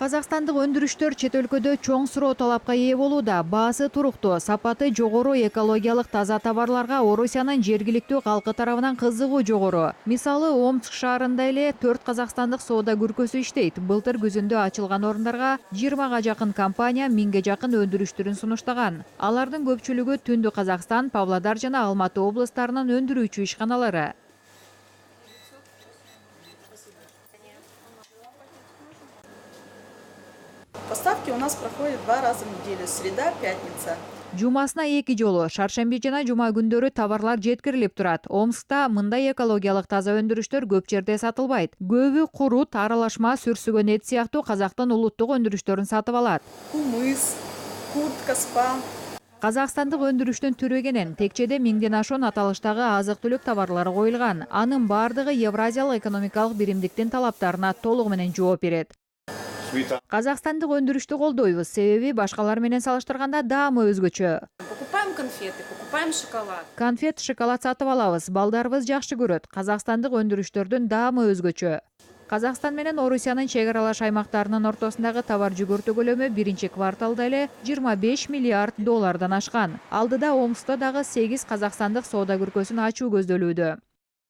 Казакстандык өндүрүштөр чет өлкөдө чоң суроо талапка ээ болууда. Баасы туруктуу, сапаты жогору, экологиялык таза товарларга Орусиянын жергиликтүү калкы тарабынан кызыгуу жогору. Мисалы, Омск шаарында эле 4 казакстандык соода күркөсү иштейт. Былтыр күзүндө ачылган орундарга 20га жакын компания 1000ге жакын өндүрүштөрүн сунуштаган. Алардын көпчүлүгү Түндүк Казакстан, Павлодар жана Алматы облустарынын өндүрүүчү ишканалары. Поставки у нас проходят 2 раза в неделю, среда, пятница. Жумасына 2 жолу, шаршемби жана жума күндөрү товарлар жеткирилип турат. Омскта мындай экологиялык таза өндүрүштөр көп жерде сатылбайт. Көбү курут, аралашма, сүрсүгөн эт сыяктуу Казактын улуттук өндүрүштөрүн сатып алат. Кумыс, куртка, спа. Казакстандык өндүрүштүн түрү экенин текчеде 1000ден ашуун аталыштагы азык-түлүк товарлары коюлган. Анын бардыгы Евразиялык экономикалык биримдиктин талаптарына толугу менен жооп берет. Казакстандык өндүрүштү колдойбуз, себеби башкалар менен салыштырганда даамы өзгөчө. Покупаем конфеты, покупаем шоколад. Конфет, шоколад сатып алабыз, балдарыбыз жакшы көрөт. Казакстандык өндүрүштөрдүн даамы өзгөчө. Казакстан менен Орусиянын чек аралаш аймактарынын ортосундагы товар жүгүртүү көлөмү биринчи кварталда эле 25 миллиард доллардан ашкан. Алдыда Омскта дагы 8 казакстандык соода күркөсүн ачуу көздөлүүдө.